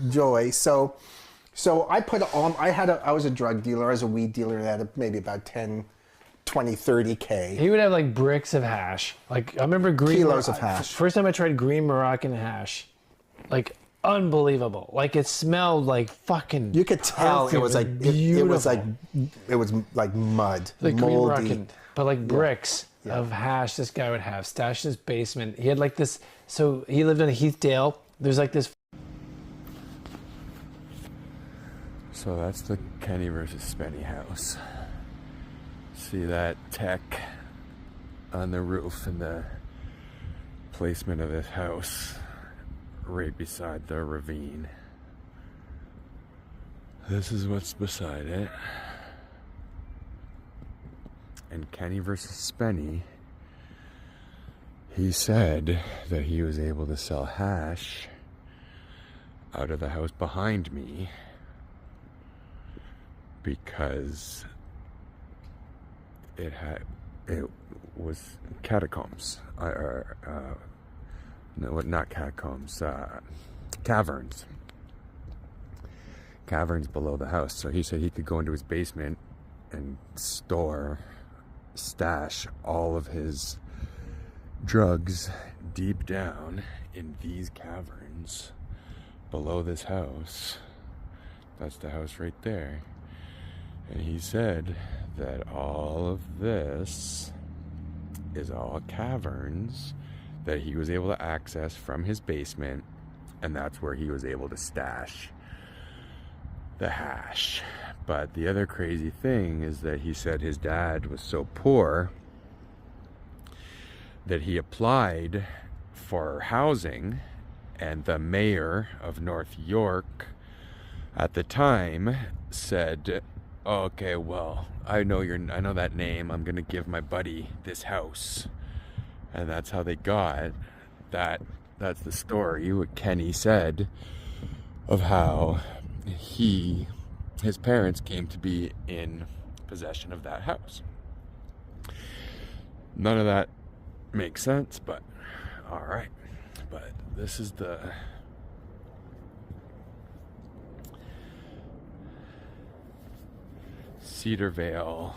joy. So I put on, I was a drug dealer, I was a weed dealer that had maybe about 10, 20, 30K. He would have like bricks of hash. Like I remember Kilos of hash. First time I tried green Moroccan hash, like unbelievable. Like it smelled like fucking. You could tell it was like it was like mud, like moldy. green Moroccan, but like bricks of hash. This guy would have stashed in his basement. He had like this. So he lived in Heathdale. There's like this. So that's the Kenny versus Spenny house. See that tech on the roof and the placement of this house right beside the ravine. This is what's beside it. And Kenny versus Spenny, he said that he was able to sell hash out of the house behind me because it was catacombs, no, not catacombs, caverns below the house. So he said he could go into his basement and stash all of his drugs deep down in these caverns below this house. That's the house right there. And he said that all of this is all caverns that he was able to access from his basement, and that's where he was able to stash the hash. But the other crazy thing is that he said his dad was so poor that he applied for housing, and the mayor of North York at the time said, okay, well, I know that name. I'm gonna give my buddy this house. And that's how they got that. That's the story, what Kenny said, of how his parents came to be in possession of that house. None of that makes sense, but all right. But this is the Cedarvale,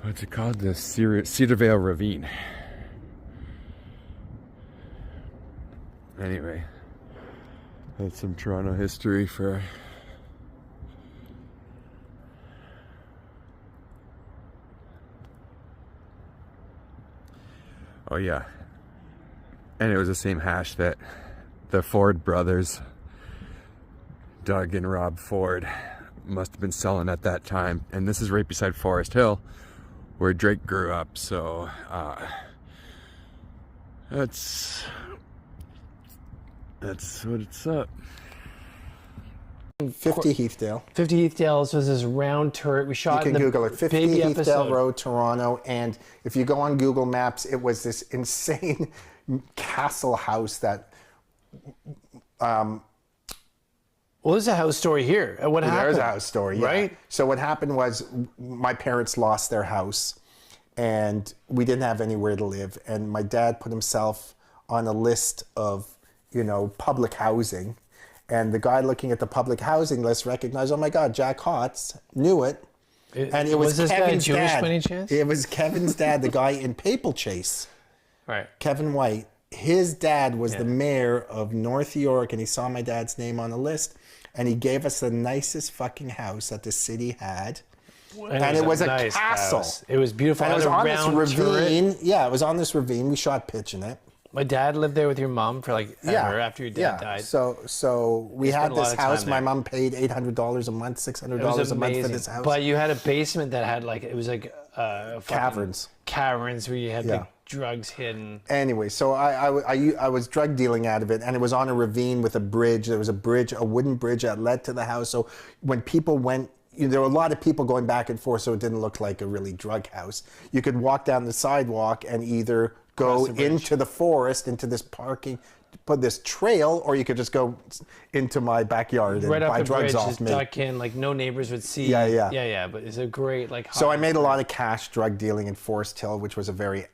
what's it called? The Cedarvale Ravine. Anyway, that's some Toronto history for oh yeah. And it was the same hash that the Ford brothers, Doug and Rob Ford, must have been selling at that time. And this is right beside Forest Hill where Drake grew up. So that's what it's up. 50 Heathdale. 50 Heathdale. This was this round turret. We shot. You can Google it. 50 baby Heathdale episode. Road, Toronto. And if you go on Google Maps, it was this insane castle house that. Well, there's a house story here. What happened? There's a house story, yeah. Right? So what happened was my parents lost their house and we didn't have anywhere to live. And my dad put himself on a list of, public housing. And the guy looking at the public housing list recognized, oh my God, Jack Hotz knew it. And it was this Kevin's guy Jewish dad. by any chance? It was Kevin's dad, the guy in Papal Chase. Right. Kevin White. His dad was the mayor of North York, and he saw my dad's name on the list, and he gave us the nicest fucking house that the city had. And it was a nice castle. House. It was beautiful. And it was on this ravine. Turret. Yeah, it was on this ravine. We shot pitch in it. My dad lived there with your mom for like ever after your dad died. So we had this house. My mom paid $800 a month, $600 a month for this house. But you had a basement that had it was like caverns. Caverns where you had like drugs hidden. Anyway, so I was drug dealing out of it, and it was on a ravine with a bridge. There was a wooden bridge that led to the house. So when people went, there were a lot of people going back and forth, so it didn't look like a really drug house. You could walk down the sidewalk and either go into the forest, into this parking, put this trail, or you could just go into my backyard and buy drugs off me. Duck in, like no neighbors would see. Yeah. But it's a great So I made a lot of cash drug dealing in Forest Hill, which was a very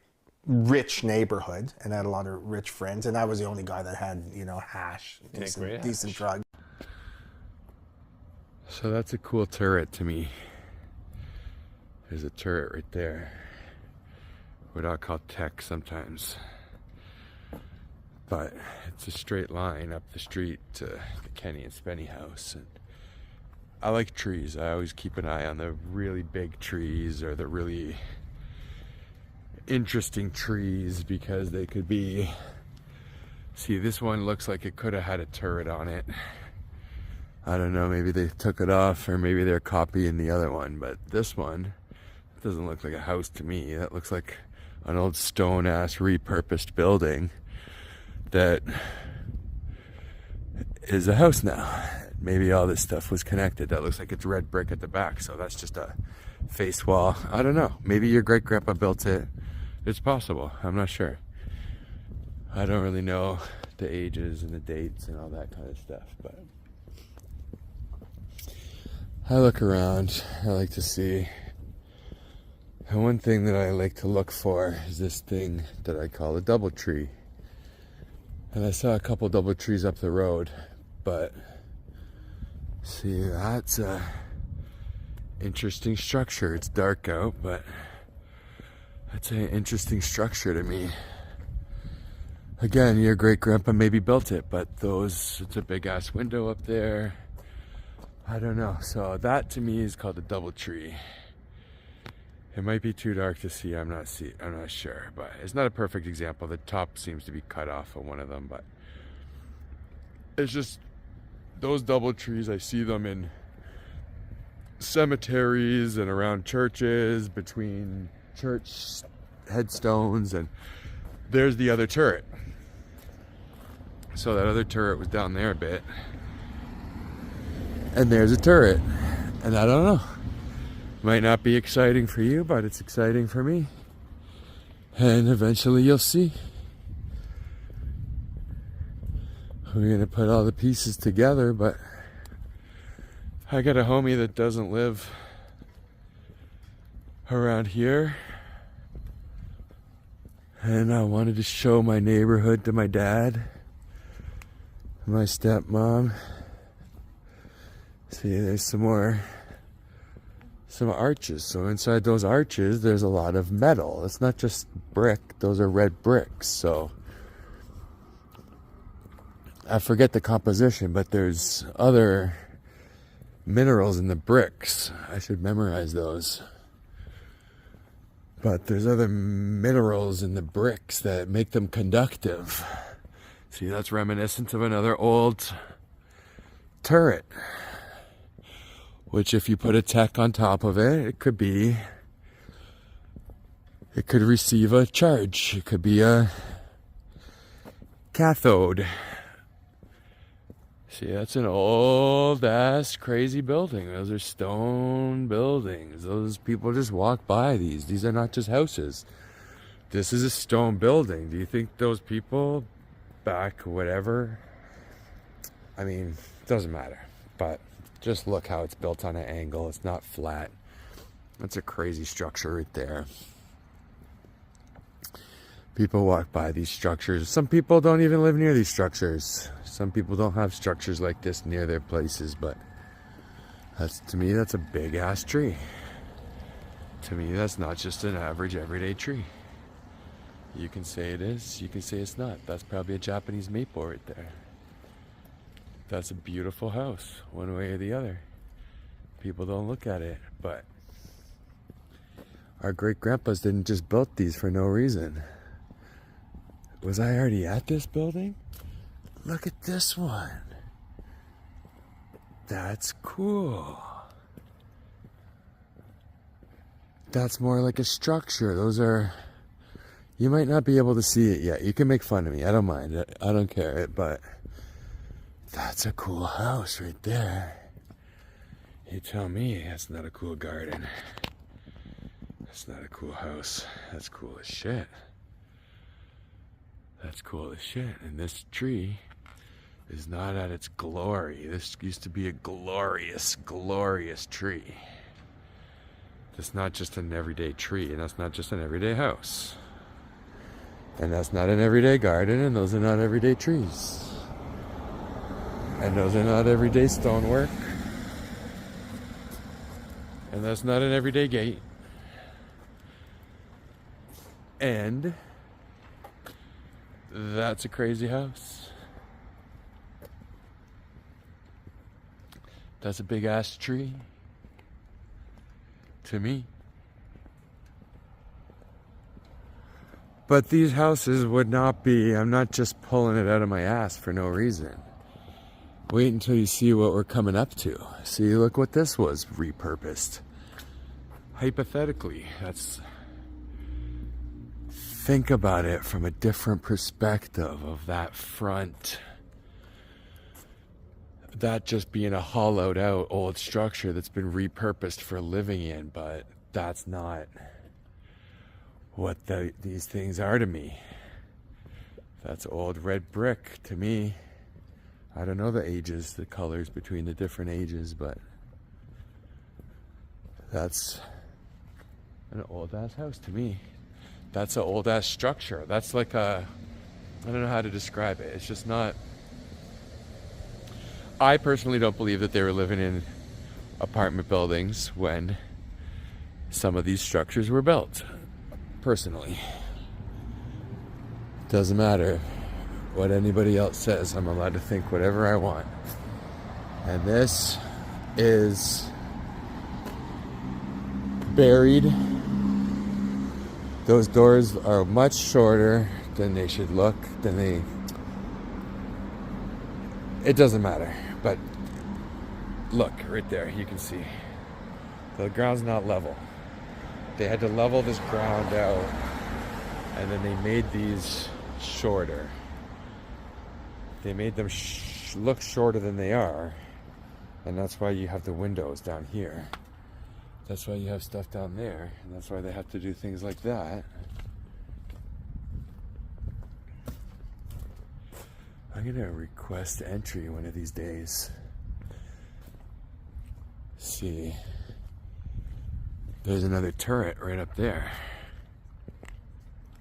rich neighborhood and had a lot of rich friends, and I was the only guy that had, hash, great decent drugs. So that's a cool turret to me. There's a turret right there. What I call tech sometimes. But it's a straight line up the street to the Kenny and Spenny house. And I like trees. I always keep an eye on the really big trees or the really interesting trees, because they could be... See, this one looks like it could have had a turret on it. I don't know, maybe they took it off, or maybe they're copying the other one, but this one doesn't look like a house to me. That looks like an old stone-ass repurposed building that is a house now. Maybe all this stuff was connected. That looks like it's red brick at the back, so that's just a face wall. I don't know. Maybe your great-grandpa built it. It's possible. I'm not sure. I don't really know the ages and the dates and all that kind of stuff, but I look around. I like to see. And one thing that I like to look for is this thing that I call a double tree. And I saw a couple double trees up the road, but see, that's a interesting structure. It's dark out, but that's an interesting structure to me. Again, your great-grandpa maybe built it, but it's a big-ass window up there. I don't know. So that to me is called a double tree. It might be too dark to see. I'm not sure, but it's not a perfect example. The top seems to be cut off of one of them, but it's just those double trees. I see them in cemeteries and around churches, between church headstones, and there's the other turret. So that other turret was down there a bit, and there's a turret, and I don't know. Might not be exciting for you, but it's exciting for me. And eventually you'll see. We're gonna put all the pieces together, but I got a homie that doesn't live around here. And I wanted to show my neighborhood to my dad, my stepmom. See, there's some arches. So inside those arches, there's a lot of metal. It's not just brick, those are red bricks. So I forget the composition, but there's other minerals in the bricks. I should memorize those. But there's other minerals in the bricks that make them conductive. See, that's reminiscent of another old turret, which if you put a tech on top of it, it could receive a charge. It could be a cathode. See, that's an old ass crazy building. Those are stone buildings. Those people just walk by these. These are not just houses. This is a stone building. Do you think those people back whatever? I mean, it doesn't matter. But just look how it's built on an angle. It's not flat. That's a crazy structure right there. People walk by these structures. Some people don't even live near these structures. Some people don't have structures like this near their places, but to me, that's a big ass tree. To me, that's not just an average everyday tree. You can say it is, you can say it's not. That's probably a Japanese maple right there. That's a beautiful house, one way or the other. People don't look at it, but our great-grandpas didn't just build these for no reason. Was I already at this building? Look at this one. That's cool. That's more like a structure. Those are... You might not be able to see it yet. You can make fun of me. I don't mind it. I don't care. But that's a cool house right there. You tell me that's not a cool garden. That's not a cool house. That's cool as shit. That's cool as shit. And this tree is not at its glory. This used to be a glorious, glorious tree. That's not just an everyday tree, and that's not just an everyday house. And that's not an everyday garden, and those are not everyday trees. And those are not everyday stonework. And that's not an everyday gate. And that's a crazy house. That's a big ass tree. To me. But these houses would not be, I'm not just pulling it out of my ass for no reason. Wait until you see what we're coming up to. See, look what this was repurposed. Hypothetically, think about it from a different perspective of that front. That just being a hollowed out old structure that's been repurposed for living in, but that's not what these things are to me. That's old red brick to me. I don't know the ages, the colors between the different ages, but that's an old ass house to me. That's an old ass structure. That's like I don't know how to describe it. It's just not. I personally don't believe that they were living in apartment buildings when some of these structures were built. Personally. Doesn't matter what anybody else says. I'm allowed to think whatever I want. And this is buried. Those doors are much shorter than they should look. It doesn't matter. But look, right there, you can see. The ground's not level. They had to level this ground out, and then they made these shorter. They made them look shorter than they are, and that's why you have the windows down here. That's why you have stuff down there, and that's why they have to do things like that. I'm gonna request entry one of these days. See. There's another turret right up there.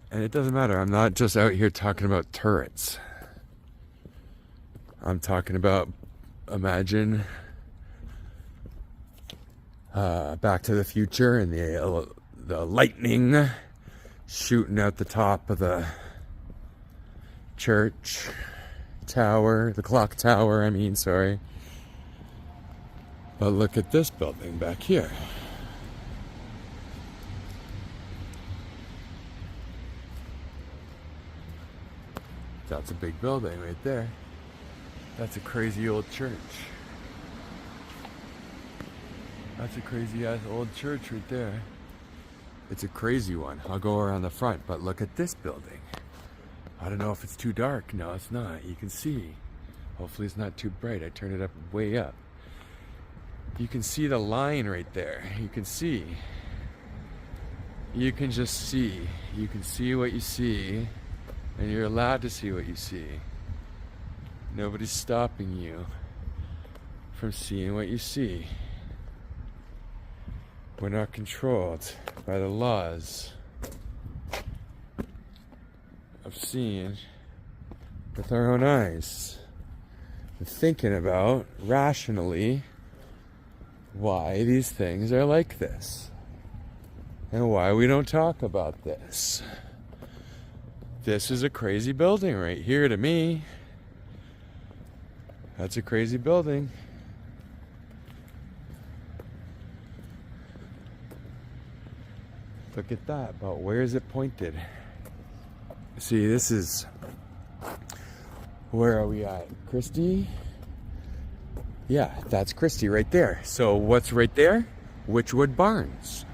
And it doesn't matter. I'm not just out here talking about turrets. I'm talking about, imagine Back to the Future and the lightning shooting out the top of the church tower, the clock tower, sorry. But look at this building back here. That's a big building right there. That's a crazy old church. That's a crazy ass old church right there. It's a crazy one. I'll go around the front, but look at this building. I don't know if it's too dark. No, it's not. You can see. Hopefully it's not too bright. I turned it up way up. You can see the line right there. You can see. You can just see. You can see what you see. And you're allowed to see what you see. Nobody's stopping you from seeing what you see. We're not controlled by the laws of seeing with our own eyes and thinking about rationally why these things are like this and why we don't talk about this. This is a crazy building right here to me. That's a crazy building. Look at that, but where is it pointed? See, this is, where are we at? Christie? Yeah, that's Christie right there. So what's right there? Witchwood Barns.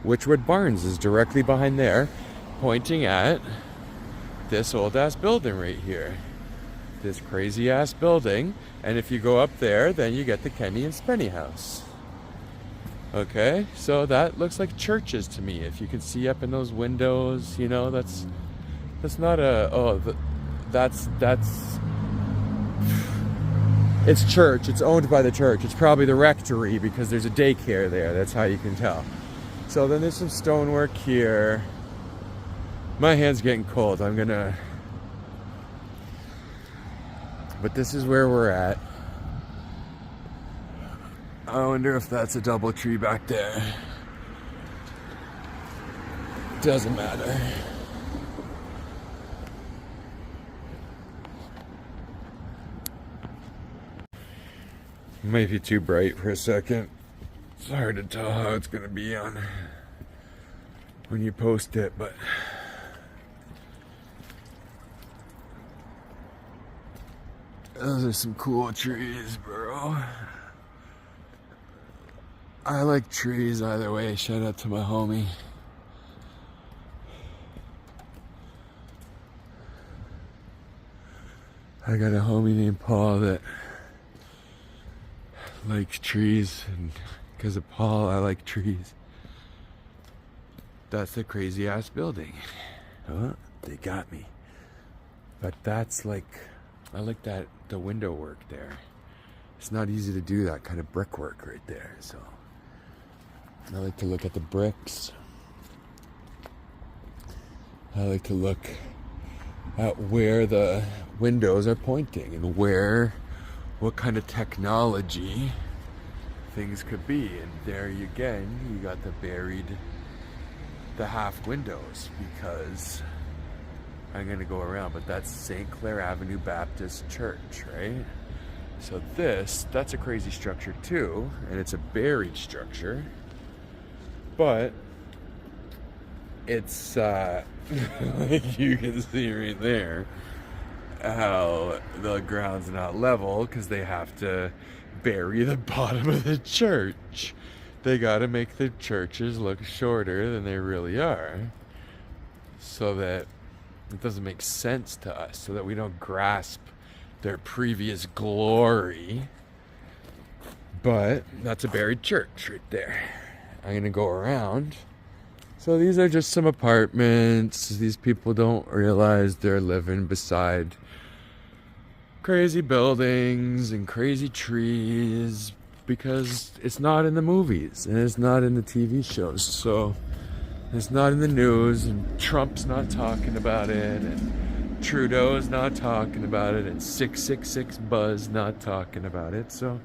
Witchwood Barns is directly behind there, pointing at this old ass building right here. This crazy ass building. And if you go up there, then you get the Kenny and Spenny house. Okay, so that looks like churches to me. If you can see up in those windows, you know, that's not a, that's, it's church. It's owned by the church. It's probably the rectory because there's a daycare there. That's how you can tell. So then there's some stonework here. My hand's getting cold. I'm gonna... But this is where we're at. I wonder if that's a double tree back there. Doesn't matter. Might be too bright for a second. It's hard to tell how it's gonna be on when you post it, but those are some cool trees, bro. I like trees either way. Shout out to my homie. I got a homie named Paul that likes trees, and because of Paul, I like trees. That's a crazy ass building. Oh, they got me. But that's like, I like that, the window work there. It's not easy to do that kind of brickwork right there, so I like to look at the bricks. I like to look at where the windows are pointing and what kind of technology things could be. And there you again, you got the half windows, because I'm gonna go around, but that's St. Clair Avenue Baptist Church, right? So that's a crazy structure too, and it's a buried structure, but it's like you can see right there how the ground's not level because they have to bury the bottom of the church. They gotta make the churches look shorter than they really are, so that it doesn't make sense to us, so that we don't grasp their previous glory. But that's a buried church right there. I'm gonna go around. So these are just some apartments. These people don't realize they're living beside crazy buildings and crazy trees, because it's not in the movies and it's not in the TV shows. So it's not in the news, and Trump's not talking about it, and Trudeau's not talking about it, and 666 Buzz not talking about it. So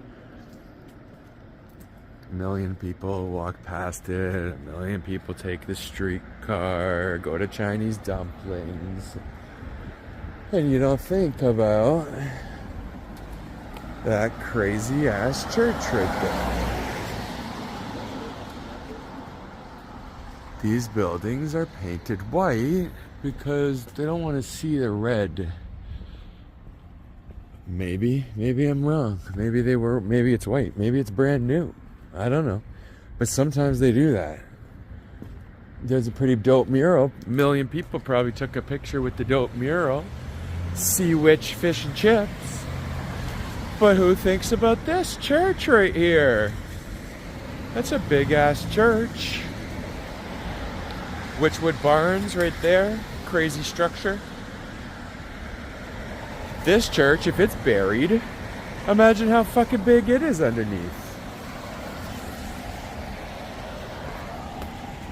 a million people walk past it, a million people take the streetcar, go to Chinese dumplings, and you don't think about that crazy ass church right there. These buildings are painted white because they don't want to see the red. Maybe I'm wrong. Maybe it's white. Maybe it's brand new. I don't know. But sometimes they do that. There's a pretty dope mural. A million people probably took a picture with the dope mural. Sea Witch Fish and Chips. But who thinks about this church right here? That's a big ass church. Witchwood Barns right there. Crazy structure. This church, if it's buried, imagine how fucking big it is underneath.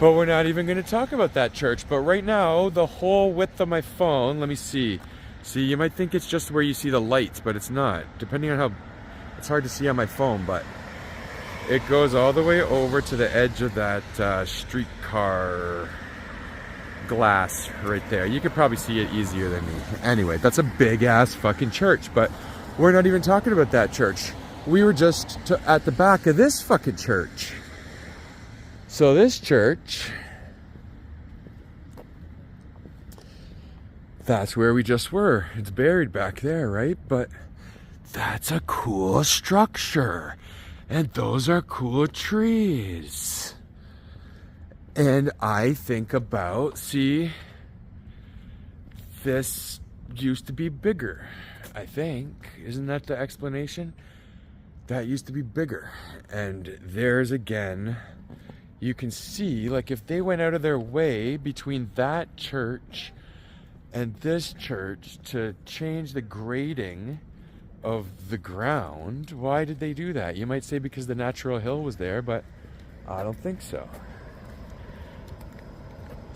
But we're not even going to talk about that church. But right now, the whole width of my phone, let me see. See, you might think it's just where you see the lights, but it's not. Depending on how, it's hard to see on my phone, but it goes all the way over to the edge of that streetcar glass right there. You could probably see it easier than me. Anyway, that's a big ass fucking church, but we're not even talking about that church. We were just at the back of this fucking church. So this church, that's where we just were. It's buried back there, right? But that's a cool structure. And those are cool trees. And I think about, see, this used to be bigger, I think. Isn't that the explanation? That used to be bigger. And there's again, you can see, like, if they went out of their way between that church and this church to change the grading of the ground, why did they do that? You might say because the natural hill was there, but I don't think so.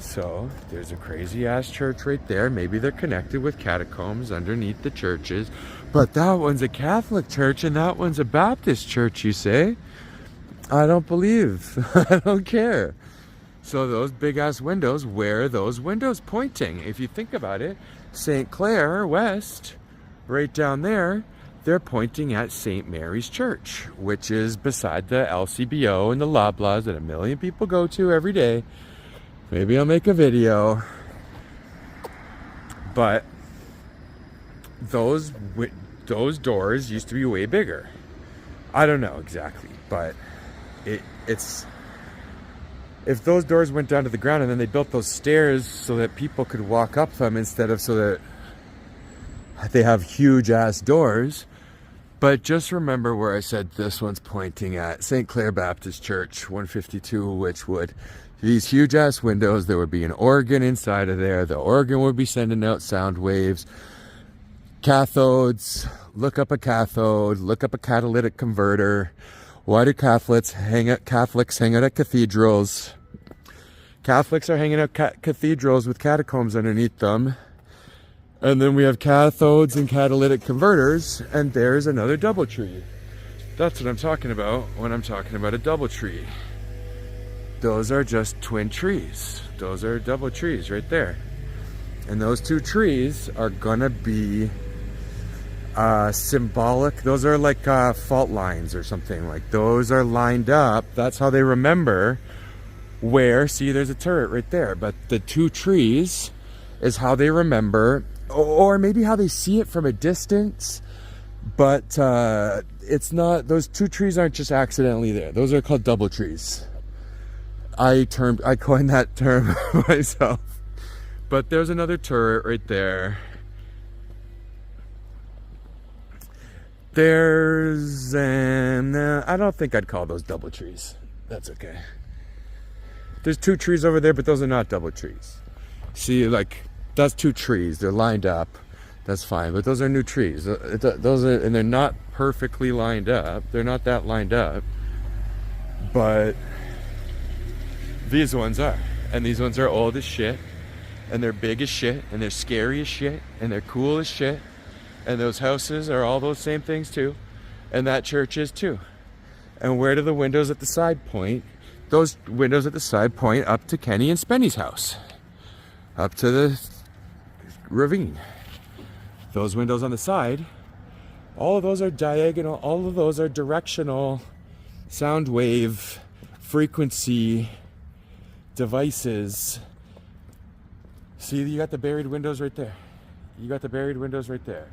So there's a crazy ass church right there. Maybe they're connected with catacombs underneath the churches. But that one's a Catholic church and that one's a Baptist church, you say? I don't believe. I don't care. So those big ass windows, where are those windows pointing? If you think about it, St. Clair West, right down there, they're pointing at St. Mary's Church, which is beside the LCBO and the Loblaws that a million people go to every day. Maybe I'll make a video. But those doors used to be way bigger. I don't know exactly, but it's if those doors went down to the ground and then they built those stairs so that people could walk up them instead of so that they have huge ass doors. But just remember where I said this one's pointing at St. Clair Baptist Church, 152 Witchwood. These huge ass windows, there would be an organ inside of there. The organ would be sending out sound waves. Cathodes, look up a cathode, look up a catalytic converter. Why do Catholics hang out at cathedrals? Catholics are hanging out cathedrals with catacombs underneath them. And then we have cathodes and catalytic converters, and there's another double tree. That's what I'm talking about when I'm talking about a double tree. Those are just twin trees. Those are double trees right there. And those two trees are gonna be symbolic. Those are like fault lines or something. Like those are lined up. That's how they remember where. See, there's a turret right there. But the two trees is how they remember, or maybe how they see it from a distance. But it's not. Those two trees aren't just accidentally there. Those are called double trees. I coined that term myself. But there's another turret right there. There's I don't think I'd call those double trees. That's okay. There's two trees over there, but those are not double trees. See, like, that's two trees. They're lined up. That's fine. But those are new trees. Those are, and they're not perfectly lined up. They're not that lined up. But these ones are. And these ones are old as shit. And they're big as shit. And they're scary as shit. And they're cool as shit. And those houses are all those same things too. And that church is too. And where do the windows at the side point? Those windows at the side point up to Kenny and Spenny's house. Up to the ravine. Those windows on the side, all of those are diagonal, all of those are directional sound wave frequency devices. See, you got the buried windows right there. You got the buried windows right there.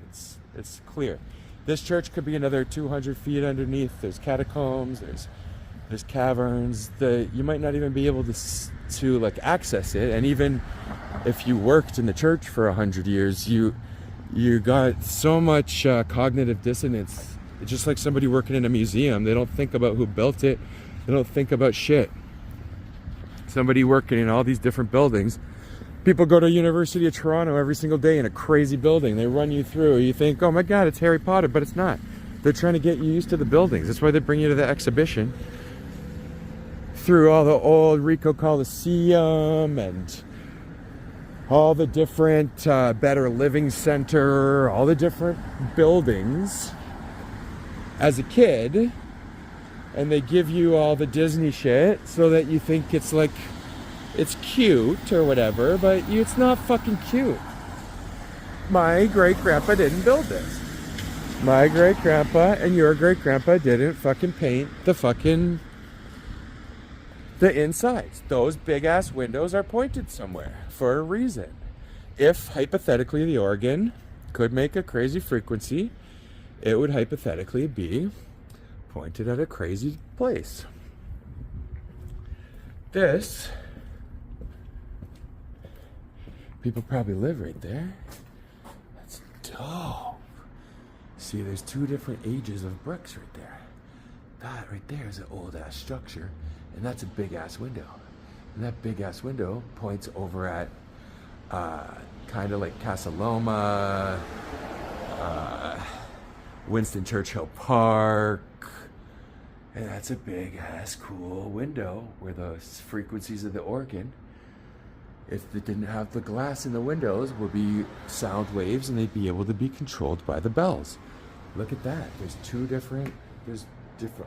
It's clear. This church could be another 200 feet underneath. There's catacombs. There's caverns. You might not even be able to like access it. And even if you worked in the church for 100 years, you got so much cognitive dissonance. It's just like somebody working in a museum. They don't think about who built it. They don't think about shit. Somebody working in all these different buildings. People go to University of Toronto every single day in a crazy building. They run you through. You think, oh my God, it's Harry Potter, but it's not. They're trying to get you used to the buildings. That's why they bring you to the exhibition. Through all the old Rico Coliseum and all the different Better Living Center, all the different buildings as a kid. And they give you all the Disney shit so that you think it's like, it's cute or whatever, but it's not fucking cute. My great-grandpa didn't build this. My great-grandpa and your great-grandpa didn't fucking paint the insides. Those big-ass windows are pointed somewhere for a reason. If, hypothetically, the organ could make a crazy frequency, it would hypothetically be pointed at a crazy place. This... people probably live right there. That's dope. See, there's two different ages of bricks right there. That right there is an old ass structure, and that's a big ass window. And that big ass window points over at kind of like Casa Loma, Winston Churchill Park. And that's a big ass cool window where the frequencies of the organ if they didn't have the glass in the windows, would be sound waves, and they'd be able to be controlled by the bells. Look at that. There's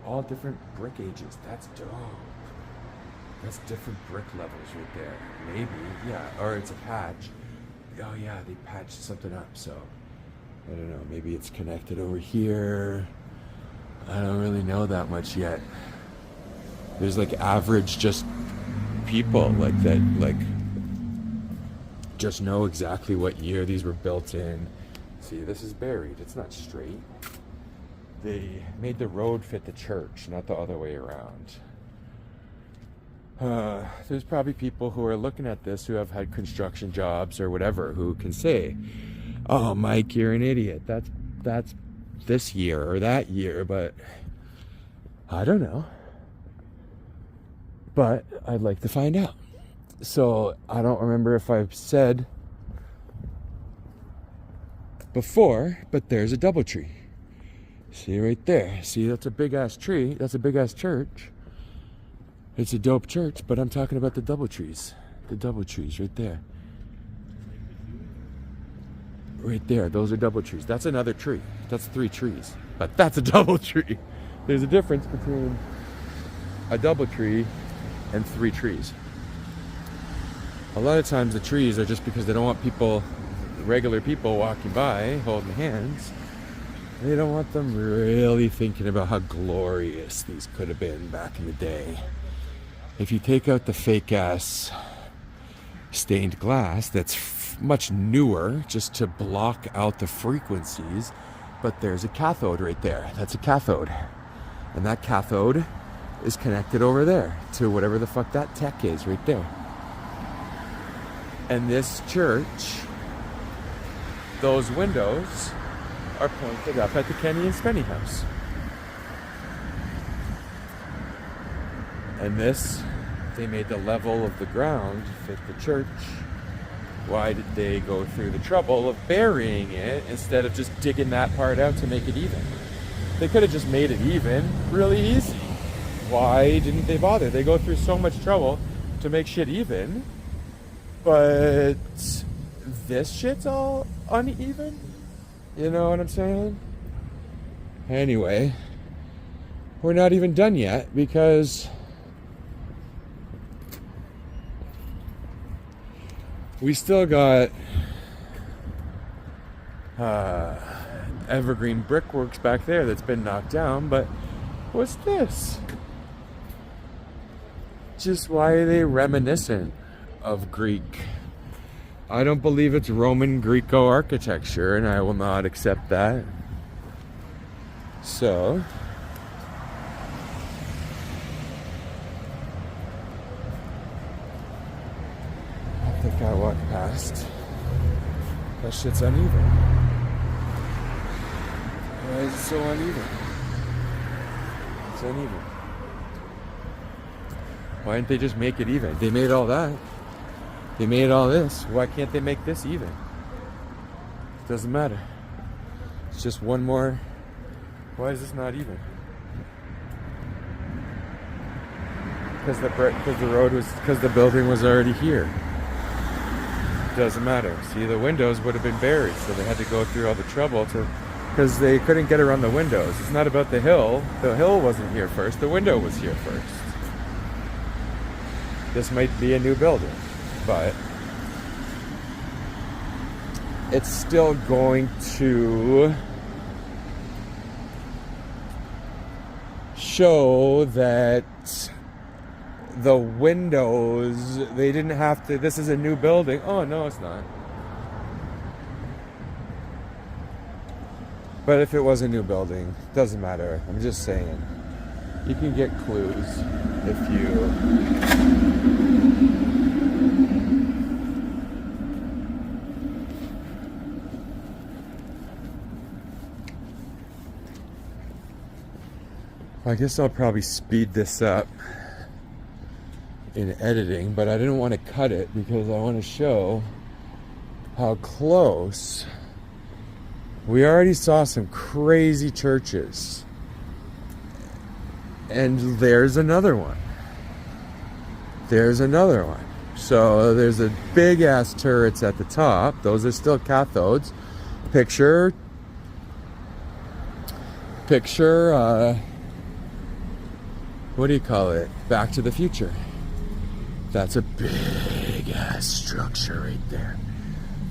all different brick ages. That's dope. That's different brick levels right there. Maybe, yeah, or it's a patch. Oh yeah, they patched something up, so I don't know, maybe it's connected over here. I don't really know that much yet. There's like average just people like that, like just know exactly what year these were built in. See, this is buried, it's not straight. They made the road fit the church, not the other way around. There's probably people who are looking at this who have had construction jobs or whatever who can say, oh, Mike, you're an idiot. That's this year or that year, but I don't know. But I'd like to find out. So I don't remember if I've said before, but there's a DoubleTree. See right there. See, that's a big ass tree. That's a big ass church. It's a dope church, but I'm talking about the DoubleTrees. The DoubleTrees right there. Right there, those are DoubleTrees. That's another tree. That's 3 trees. But that's a DoubleTree. There's a difference between a DoubleTree and 3 trees. A lot of times the trees are just because they don't want people, regular people walking by, holding hands. They don't want them really thinking about how glorious these could have been back in the day. If you take out the fake ass stained glass that's much newer just to block out the frequencies, but there's a cathode right there. That's a cathode. And that cathode is connected over there to whatever the fuck that tech is right there. And this church, those windows are pointed up at the Kenny and Spenny house. And this, they made the level of the ground fit the church. Why did they go through the trouble of burying it instead of just digging that part out to make it even? They could have just made it even really easy. Why didn't they bother? They go through so much trouble to make shit even, but this shit's all uneven? You know what I'm saying? Anyway, we're not even done yet because we still got evergreen brickworks back there that's been knocked down, but what's this? Just why are they reminiscent of Greek? I don't believe it's Roman Greco architecture, and I will not accept that. So I think I walked past. That shit's uneven. Why is it so uneven? It's uneven. Why didn't they just make it even? They made all that. They made all this. Why can't they make this even? Doesn't matter. It's just one more. Why is this not even? Because the building was already here. Doesn't matter. See, the windows would have been buried, so they had to go through all the trouble because they couldn't get around the windows. It's not about the hill. The hill wasn't here first. The window was here first. This might be a new building, but it's still going to show that the windows, they didn't have to, this is a new building. Oh, no, it's not. But if it was a new building, doesn't matter. I'm just saying. You can get clues if you... I guess I'll probably speed this up in editing, but I didn't want to cut it because I want to show how close. We already saw some crazy churches. And there's another one. There's another one. So there's a big ass turrets at the top. Those are still cathodes. Picture what do you call it? Back to the Future. That's a big ass structure right there.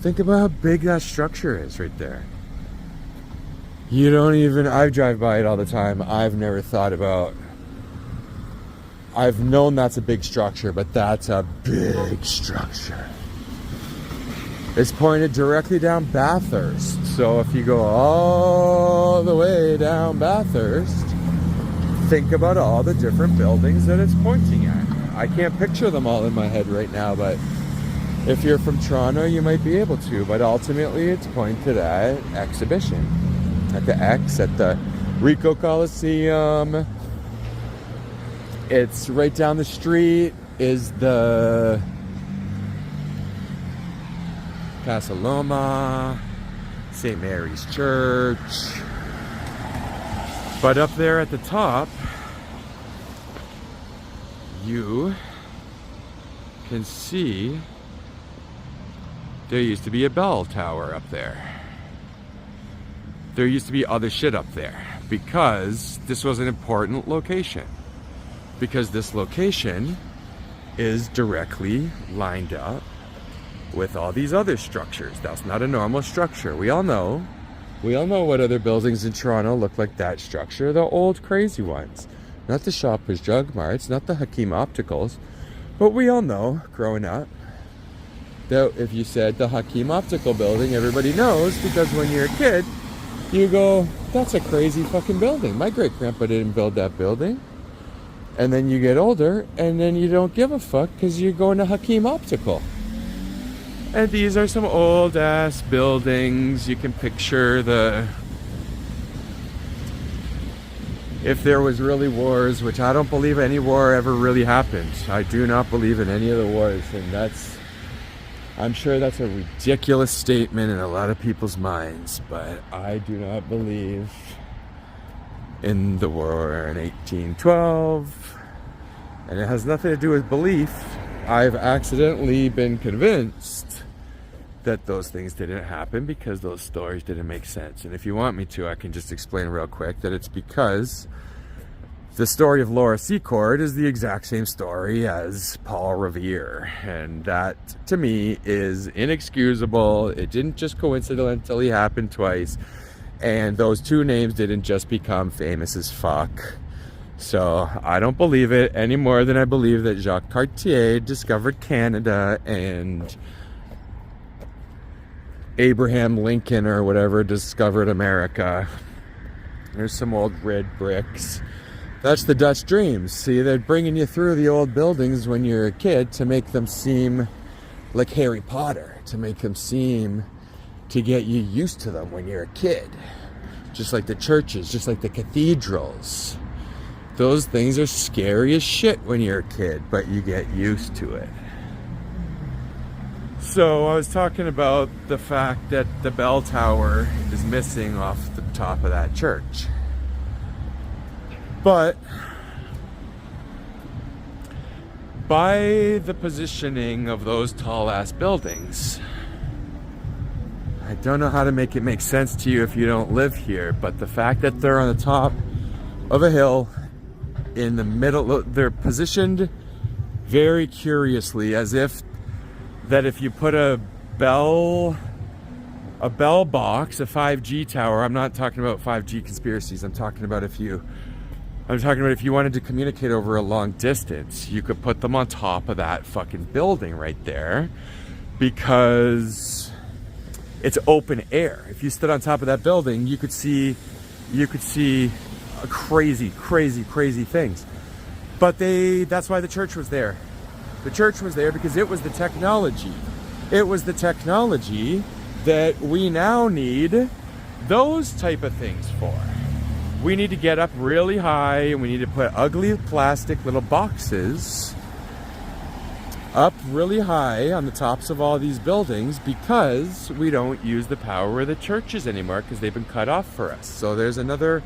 Think about how big that structure is right there. You don't even, I drive by it all the time. I've never thought about, I've known that's a big structure, but that's a big structure. It's pointed directly down Bathurst. So if you go all the way down Bathurst, think about all the different buildings that it's pointing at. I can't picture them all in my head right now, but if you're from Toronto, you might be able to. But ultimately, it's pointed at exhibition. At the X, at the Rico Coliseum. It's right down the street is the Casa Loma, St. Mary's Church. But up there at the top, you can see there used to be a bell tower up there. There used to be other shit up there because this was an important location. Because this location is directly lined up with all these other structures. That's not a normal structure. We all know what other buildings in Toronto look like that structure. The old crazy ones. Not the Shoppers Drug Marts, not the Hakim Opticals. But we all know, growing up, that if you said the Hakim Optical building, everybody knows, because when you're a kid, you go, that's a crazy fucking building. My great-grandpa didn't build that building. And then you get older, and then you don't give a fuck because you're going to Hakim Optical. And these are some old-ass buildings. You can picture the... If there was really wars, which I don't believe any war ever really happened. I do not believe in any of the wars, and that's... I'm sure that's a ridiculous statement in a lot of people's minds, but I do not believe in the war in 1812, and it has nothing to do with belief. I've accidentally been convinced that those things didn't happen because those stories didn't make sense. And if you want me to, I can just explain real quick that it's because the story of Laura Secord is the exact same story as Paul Revere, and that to me is inexcusable. It didn't just coincidentally happen twice. And those two names didn't just become famous as fuck. So I don't believe it any more than I believe that Jacques Cartier discovered Canada and Abraham Lincoln or whatever discovered America. There's some old red bricks. That's the Dutch dreams. See, they're bringing you through the old buildings when you're a kid to make them seem like Harry Potter, to make them seem... to get you used to them when you're a kid. Just like the churches, just like the cathedrals. Those things are scary as shit when you're a kid, but you get used to it. So I was talking about the fact that the bell tower is missing off the top of that church. But by the positioning of those tall ass buildings, I don't know how to make it make sense to you if you don't live here, but the fact that they're on the top of a hill in the middle, they're positioned very curiously, as if that if you put a bell box, a 5G tower, I'm not talking about 5G conspiracies, I'm talking about if you wanted to communicate over a long distance, you could put them on top of that fucking building right there, because it's open air. If you stood on top of that building, you could see crazy things. But that's why the church was there. The church was there because it was the technology. It was the technology that we now need those type of things for. We need to get up really high and we need to put ugly plastic little boxes up really high on the tops of all these buildings because we don't use the power of the churches anymore because they've been cut off for us. So there's another,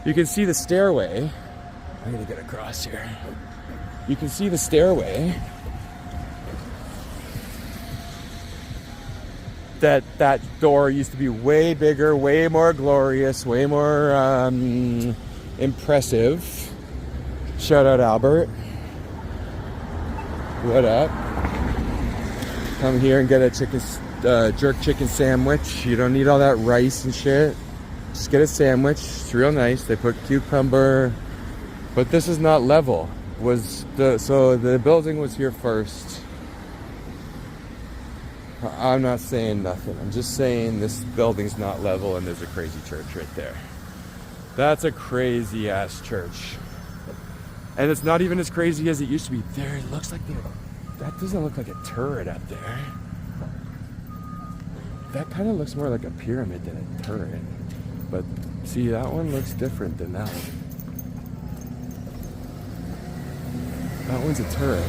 you can see the stairway. I'm gonna get across here. You can see the stairway that door used to be way bigger, way more glorious, way more impressive. Shout out Albert. What up? Come here and get a jerk chicken sandwich. You don't need all that rice and shit. Just get a sandwich. It's real nice. They put cucumber, but this is not level. So the building was here first. I'm not saying nothing. I'm just saying this building's not level and there's a crazy church right there. That's a crazy ass church. And it's not even as crazy as it used to be. There, it looks like that doesn't look like a turret up there. That kind of looks more like a pyramid than a turret. But see, that one looks different than that one. That one's a turret.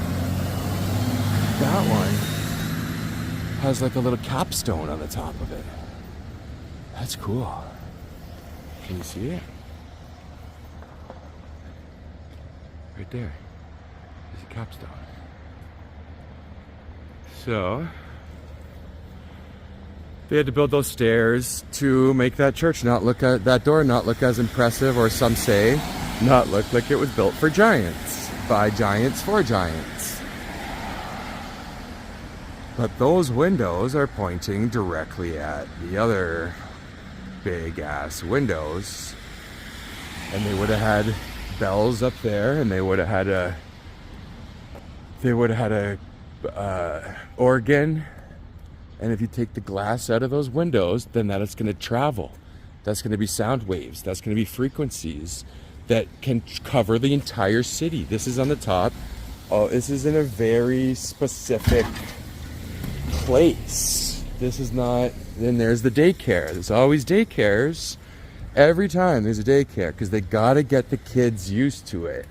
That one has like a little capstone on the top of it. That's cool. Can you see it? Right there. There's a capstone. So they had to build those stairs to make that church not look at that door not look as impressive, or some say not look like it was built for giants, by giants for giants. But those windows are pointing directly at the other big ass windows, and they would have had bells up there, and they would have had a organ. And if you take the glass out of those windows, then that is going to travel. That's going to be sound waves. That's going to be frequencies that can cover the entire city. This is on the top. Oh, this is in a very specific place. This is not. Then there's the daycare. There's always daycares. Every time there's a daycare, because they got to get the kids used to it.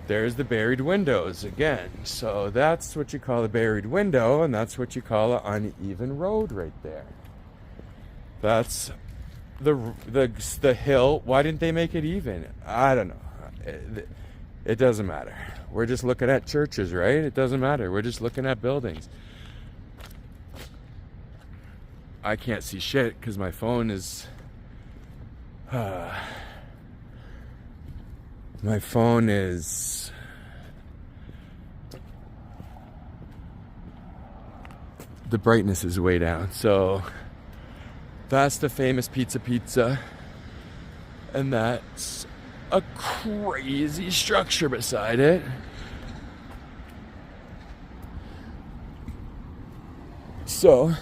There's the buried windows again. So that's what you call a buried window, and that's what you call an uneven road right there. That's the hill. Why didn't they make it even? I don't know. It doesn't matter. We're just looking at churches, right? It doesn't matter. We're just looking at buildings. I can't see shit because my phone is... my phone is... the brightness is way down. So that's the famous pizza. And that's a crazy structure beside it. So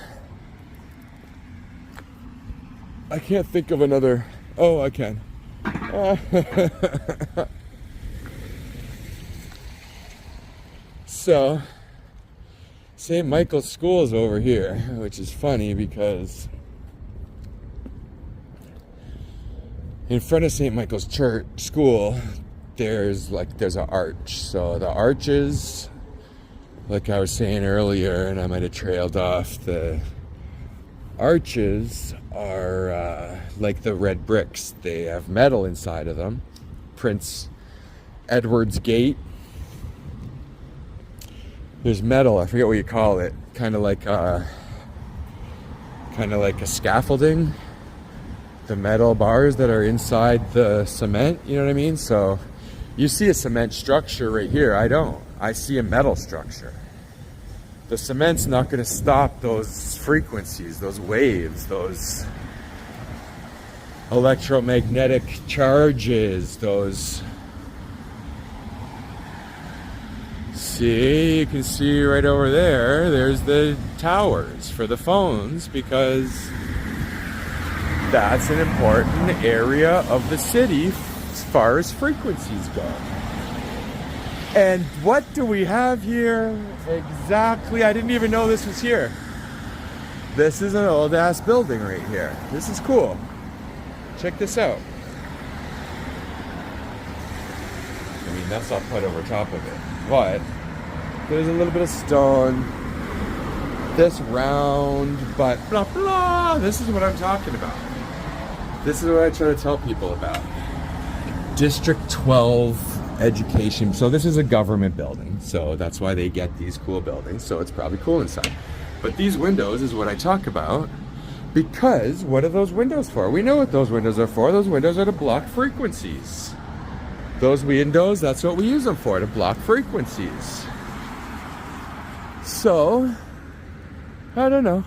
I can't think of another... Oh, I can. So St. Michael's School is over here, which is funny because in front of St. Michael's Church School there's an arch. So the arches, like I was saying earlier, and I might have trailed off, the arches are like the red bricks. They have metal inside of them. Prince Edward's Gate. There's metal. I forget what you call it. Kind of like a scaffolding. The metal bars that are inside the cement. You know what I mean? So you see a cement structure right here. I don't. I see a metal structure. The cement's not going to stop those frequencies, those waves, those electromagnetic charges, those... See, you can see right over there, there's the towers for the phones, because that's an important area of the city as far as frequencies go. And what do we have here? Exactly, I didn't even know this was here. This is an old ass building right here. This is cool. Check this out. I mean, that's all put over top of it. But there's a little bit of stone. This round, but blah blah. This is what I'm talking about. This is what I try to tell people about. District 12 education. So this is a government building. So that's why they get these cool buildings. So it's probably cool inside. But these windows is what I talk about, because what are those windows for? We know what those windows are for. Those windows are to block frequencies. Those windows, that's what we use them for, to block frequencies. So, I don't know.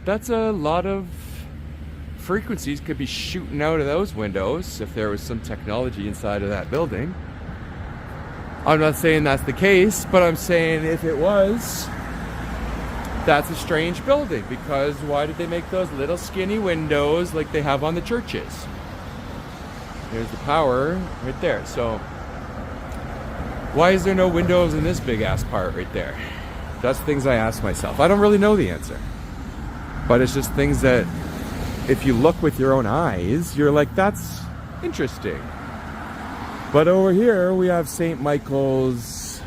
That's a lot of frequencies could be shooting out of those windows if there was some technology inside of that building. I'm not saying that's the case, but I'm saying if it was, that's a strange building, because why did they make those little skinny windows like they have on the churches? There's the power right there. So why is there no windows in this big ass part right there? That's things I ask myself. I don't really know the answer, but it's just things that if you look with your own eyes, you're like, that's interesting. But over here we have St. Michael's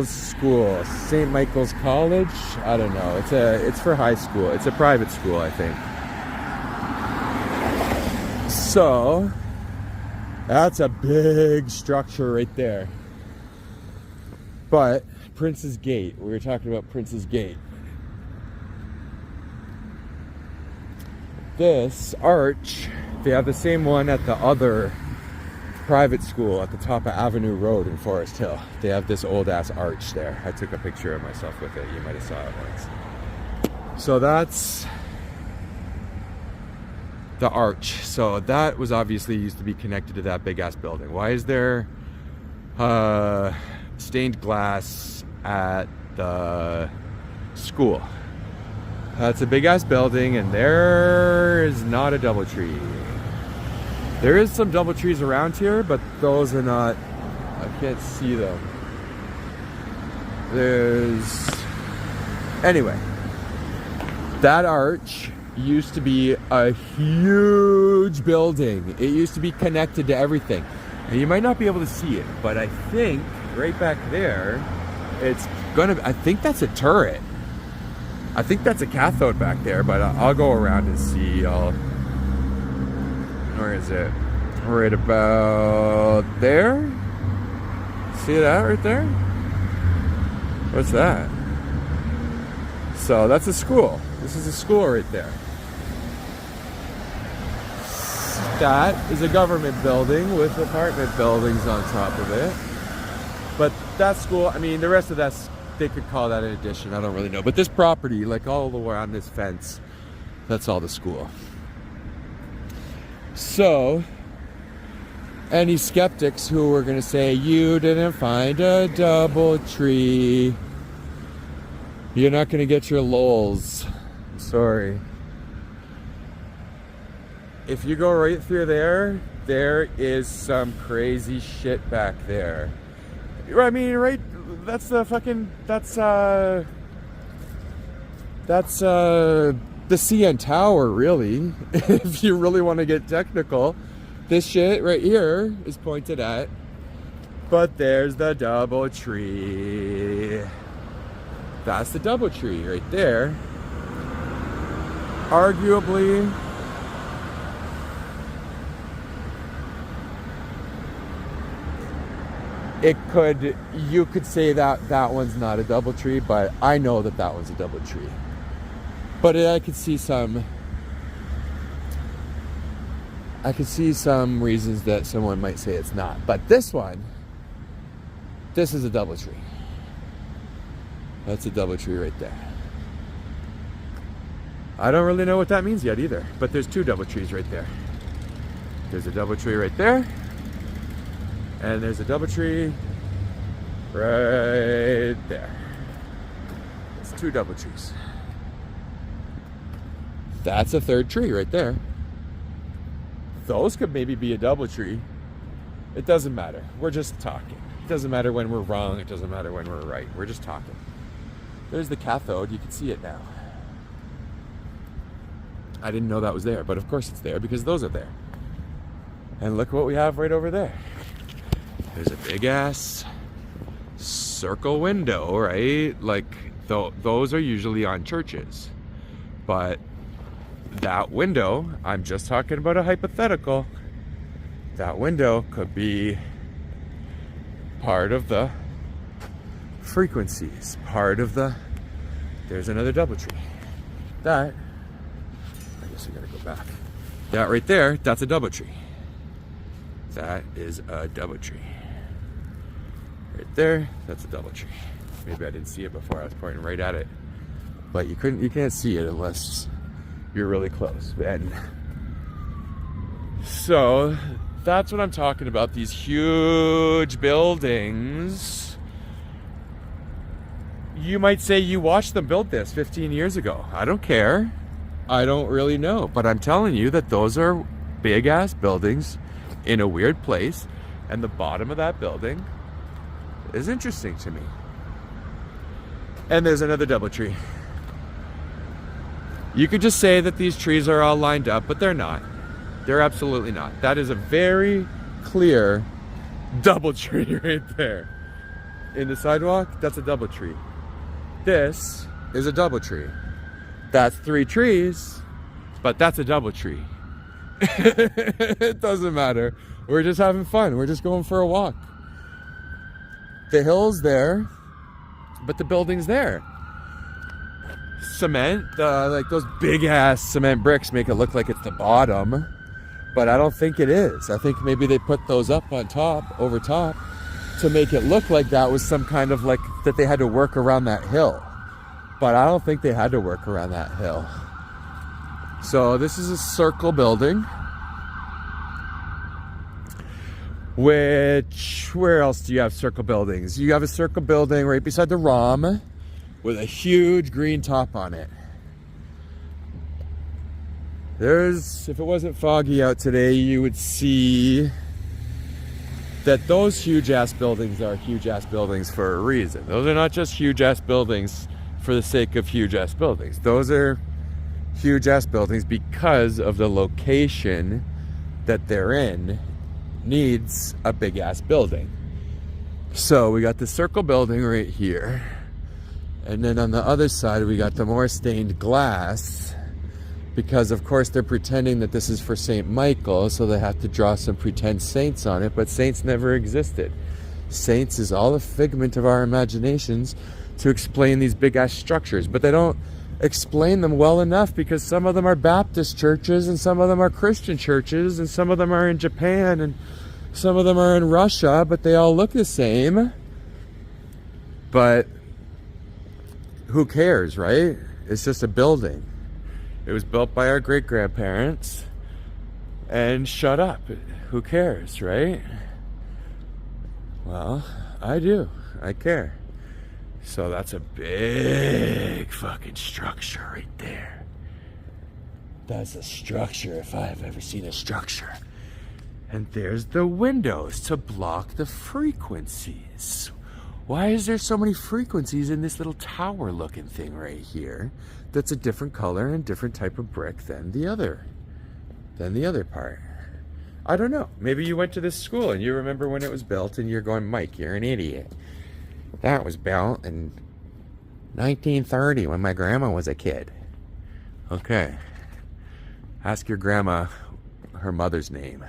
School, St. Michael's College. I don't know. It's for high school. It's a private school, I think. So that's a big structure right there. But Prince's Gate, we were talking about Prince's Gate. This arch, they have the same one at the other private school at the top of Avenue Road in Forest Hill. They have this old ass arch there. I took a picture of myself with it. You might have saw it once. So that's the arch. So that was obviously used to be connected to that big ass building. Why is there stained glass at the school? That's a big ass building, and there is not a DoubleTree. There is some DoubleTrees around here, but those are not, I can't see them. Anyway, that arch used to be a huge building. It used to be connected to everything. And you might not be able to see it, but I think right back there, I think that's a turret. I think that's a cathode back there, but I'll go around and see. Where is it? Right about there? See that right there? What's that? So that's a school. This is a school right there. That is a government building with apartment buildings on top of it. But that school, I mean, the rest of that's, they could call that an addition. I don't really know. But this property, like all the way on this fence, that's all the school. So, any skeptics who were going to say, you didn't find a DoubleTree, you're not going to get your lols. Sorry. If you go right through there, there is some crazy shit back there. I mean, right, that's the CN Tower, really. If you really want to get technical, this shit right here is pointed at. But there's the DoubleTree. That's the DoubleTree right there. Arguably, you could say that one's not a DoubleTree, but I know that one's a DoubleTree. But I could see some reasons that someone might say it's not. But this is a DoubleTree. That's a DoubleTree right there. I don't really know what that means yet either, but there's two DoubleTrees right there. There's a DoubleTree right there, and there's a DoubleTree right there. It's two DoubleTrees. That's a third tree right there. Those could maybe be a DoubleTree. It doesn't matter. We're just talking. It doesn't matter when we're wrong. It doesn't matter when we're right. We're just talking. There's the cathode. You can see it now. I didn't know that was there, but of course it's there because those are there. And look what we have right over there. There's a big ass circle window, right? Like those are usually on churches. But that window, I'm just talking about a hypothetical. That window could be part of the frequencies. Part of the, there's another DoubleTree. That, I guess I gotta go back. That right there, that's a DoubleTree. That is a DoubleTree. Right there, that's a DoubleTree. Maybe I didn't see it before, I was pointing right at it. But you can't see it unless you're really close. And so that's what I'm talking about, these huge buildings. You might say you watched them build this 15 years ago. I don't care. I don't really know. But I'm telling you that those are big ass buildings in a weird place. And the bottom of that building is interesting to me. And there's another DoubleTree. You could just say that these trees are all lined up, but they're not. They're absolutely not. That is a very clear DoubleTree right there. In the sidewalk, that's a DoubleTree. This is a DoubleTree. That's 3 trees, but that's a DoubleTree. It doesn't matter. We're just having fun. We're just going for a walk. The hill's there, but the building's there. Cement, like those big ass cement bricks make it look like it's the bottom, but I don't think it is. I think maybe they put those up on top, over top, to make it look like that was some kind of like that they had to work around that hill. But I don't think they had to work around that hill. So this is a circle building. Which, where else do you have circle buildings? You have a circle building right beside the ROM with a huge green top on it. If it wasn't foggy out today, you would see that those huge ass buildings are huge ass buildings for a reason. Those are not just huge ass buildings for the sake of huge ass buildings. Those are huge ass buildings because of the location that they're in needs a big ass building. So we got the circle building right here, and then on the other side we got the more stained glass, because of course they're pretending that this is for St. Michael, so they have to draw some pretend saints on it, but saints never existed. Saints is all a figment of our imaginations to explain these big ass structures, but they don't explain them well enough, because some of them are Baptist churches and some of them are Christian churches and some of them are in Japan and some of them are in Russia, but they all look the same. But who cares, right? It's just a building. It was built by our great-grandparents, and shut up. Who cares, right? Well, I do. I care. So that's a big fucking structure right there. That's a structure if I've ever seen a structure. And there's the windows to block the frequencies. Why is there so many frequencies in this little tower looking thing right here that's a different color and different type of brick than the other part? I don't know. Maybe you went to this school and you remember when it was built and you're going, Mike, you're an idiot. That was built in 1930 when my grandma was a kid. Okay. Ask your grandma her mother's name.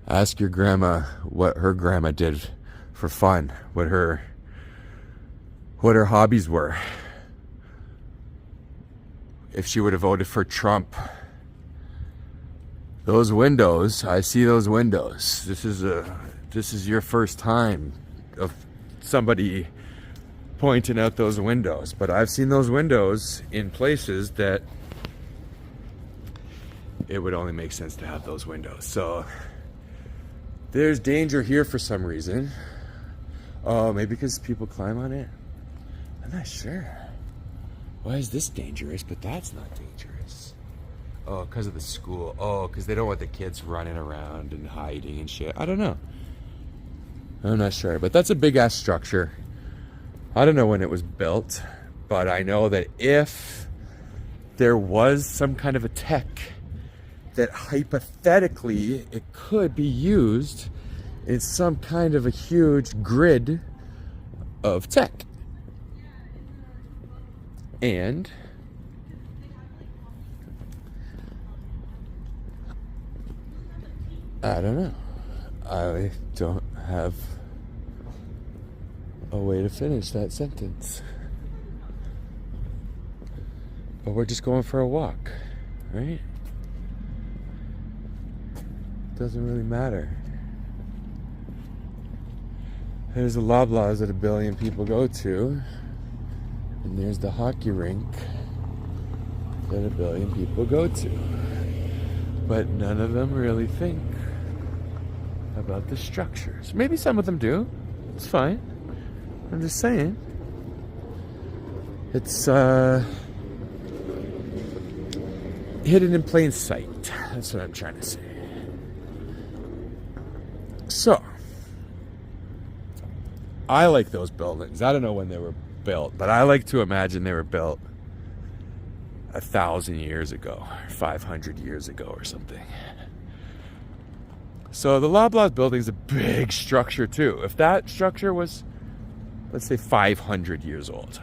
Ask your grandma what her grandma did for fun, what her hobbies were. If she would have voted for Trump. Those windows, I see those windows. This is your first time of somebody pointing out those windows, but I've seen those windows in places that it would only make sense to have those windows. So there's danger here for some reason. Oh, maybe because people climb on it? I'm not sure. Why is this dangerous, but that's not dangerous? Oh, because of the school. Oh, because they don't want the kids running around and hiding and shit. I don't know. I'm not sure, but that's a big ass structure. I don't know when it was built, but I know that if there was some kind of a tech that hypothetically it could be used in some kind of a huge grid of tech. And I don't know. I don't have a way to finish that sentence. But we're just going for a walk, right? Doesn't really matter. There's the Loblaws that 1 billion people go to, and there's the hockey rink that 1 billion people go to. But none of them really think about the structures. Maybe some of them do. It's fine. I'm just saying. It's hidden in plain sight. That's what I'm trying to say. So, I like those buildings. I don't know when they were built, but I like to imagine they were built 1,000 years ago, 500 years ago or something. So the Loblaws building is a big structure too. If that structure was, let's say, 500 years old,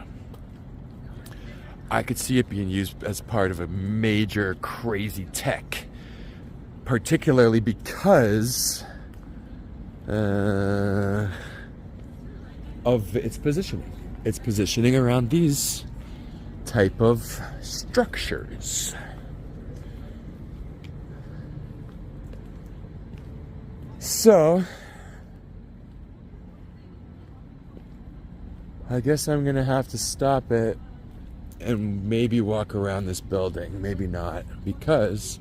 I could see it being used as part of a major crazy tech, particularly because of its positioning. It's positioning around these type of structures. So, I guess I'm gonna have to stop it and maybe walk around this building, maybe not, because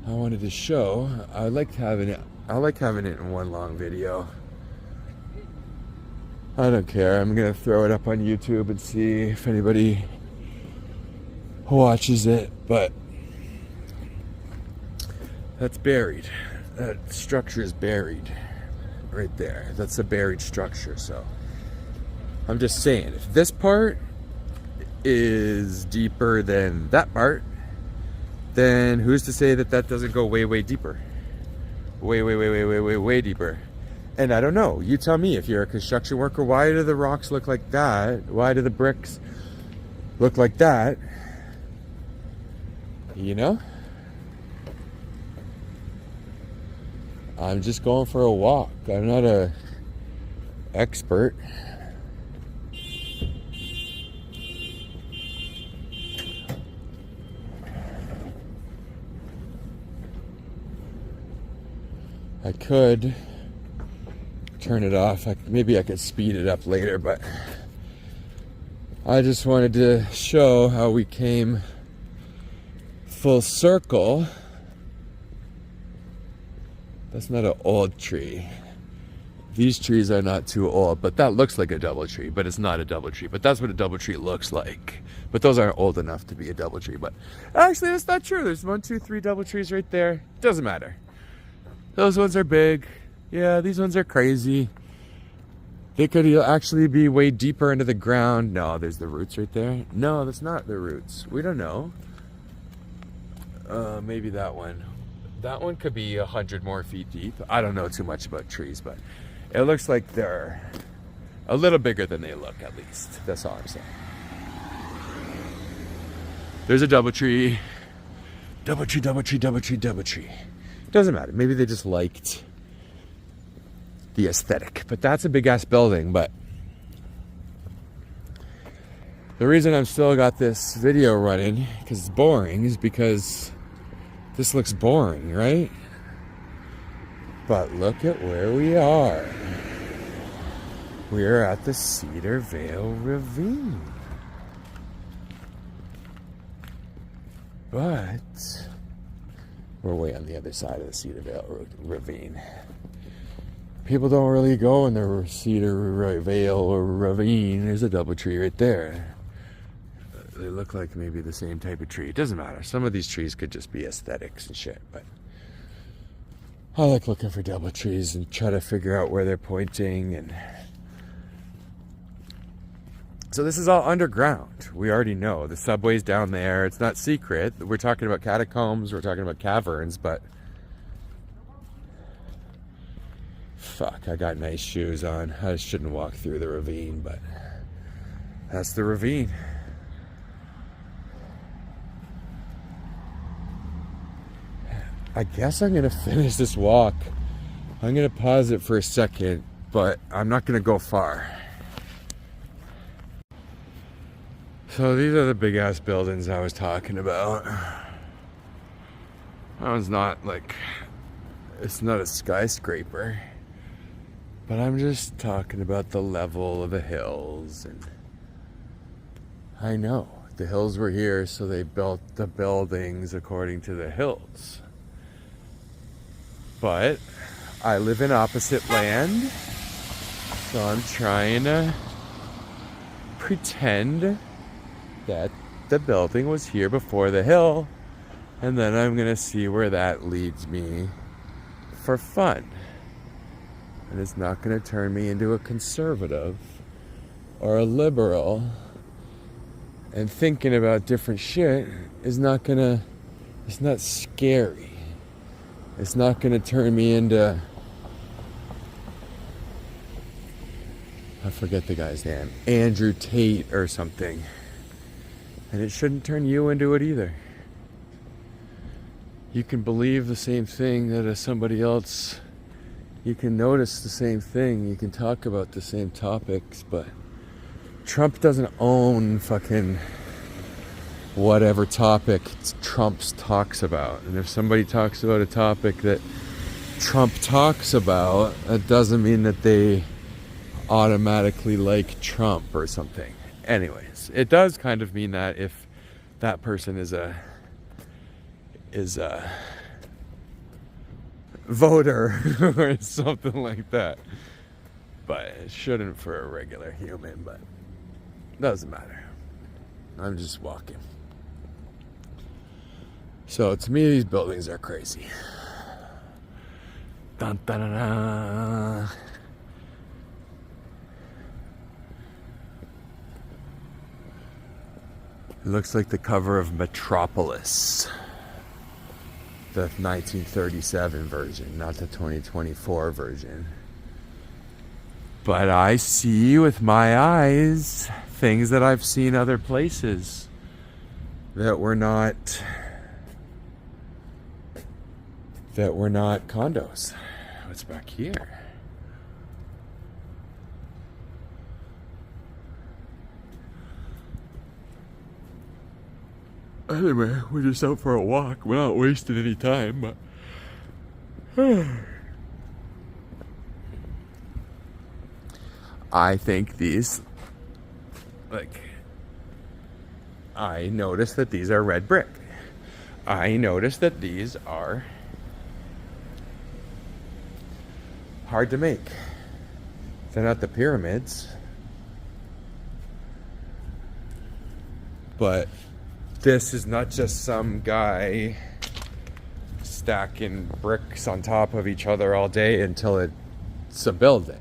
I wanted to show. I like having it in one long video. I don't care. I'm gonna throw it up on YouTube and see if anybody watches it, but that's buried. That structure is buried right there. That's a buried structure. So I'm just saying, if this part is deeper than that part, then who's to say that that doesn't go way, way deeper? Way deeper. And I don't know. You tell me, if you're a construction worker, why do the rocks look like that? Why do the bricks look like that? You know? I'm just going for a walk. I'm not a expert. I could turn it off. Maybe I could speed it up later, but I just wanted to show how we came full circle. That's not an old tree. These trees are not too old, but that looks like a double tree, but it's not a double tree. But that's what a double tree looks like. But those aren't old enough to be a double tree. But actually, that's not true. There's 1, 2, 3 double trees right there. Doesn't matter. Those ones are big. Yeah, these ones are crazy. They could actually be way deeper into the ground. No, there's the roots right there. No, that's not the roots. We don't know. Maybe that one. That one could be 100 more feet deep. I don't know too much about trees, but it looks like they're a little bigger than they look, at least. That's all I'm saying. There's a double tree. Double tree, double tree, double tree, double tree. Doesn't matter. Maybe they just liked the aesthetic. But that's a big ass building. But the reason I'm still got this video running, because it's boring, is because this looks boring, right? But look at where we are. We're at the Cedarvale Ravine. But we're way on the other side of the Cedarvale Ravine. People don't really go in the Cedarvale Ravine. There's a double tree right there. They look like maybe the same type of tree. It doesn't matter. Some of these trees could just be aesthetics and shit, but I like looking for double trees and try to figure out where they're pointing. And so this is all underground. We already know. The subway's down there. It's not secret. We're talking about catacombs. We're talking about caverns, but fuck, I got nice shoes on. I shouldn't walk through the ravine, but that's the ravine. I guess I'm going to finish this walk. I'm going to pause it for a second, but I'm not going to go far. So these are the big ass buildings I was talking about. That one's not like, it's not a skyscraper, but I'm just talking about the level of the hills. And I know the hills were here, so they built the buildings according to the hills. But I live in opposite land, so I'm trying to pretend that the building was here before the hill, and then I'm gonna see where that leads me for fun. And it's not gonna turn me into a conservative or a liberal, and thinking about different shit is not gonna, it's not scary. It's not gonna turn me into, I forget the guy's name, Andrew Tate or something. And it shouldn't turn you into it either. You can believe the same thing that somebody else, you can notice the same thing, you can talk about the same topics, but Trump doesn't own fucking whatever topic Trump talks about. And if somebody talks about a topic that Trump talks about, that doesn't mean that they automatically like Trump or something. Anyways, it does kind of mean that if that person is a voter or something like that. But it shouldn't for a regular human, but doesn't matter. I'm just walking. So to me, these buildings are crazy. Dun, dun, dun, dun. It looks like the cover of Metropolis. The 1937 version, not the 2024 version. But I see with my eyes things that I've seen other places that were not condos. What's back here? Anyway, we're just out for a walk. We're not wasting any time, but I think these, like, I noticed that these are red brick. I noticed that these are hard to make. They're not the pyramids, but this is not just some guy stacking bricks on top of each other all day until it's a building.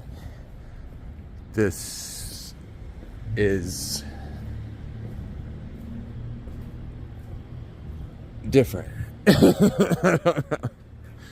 This is different. I don't know.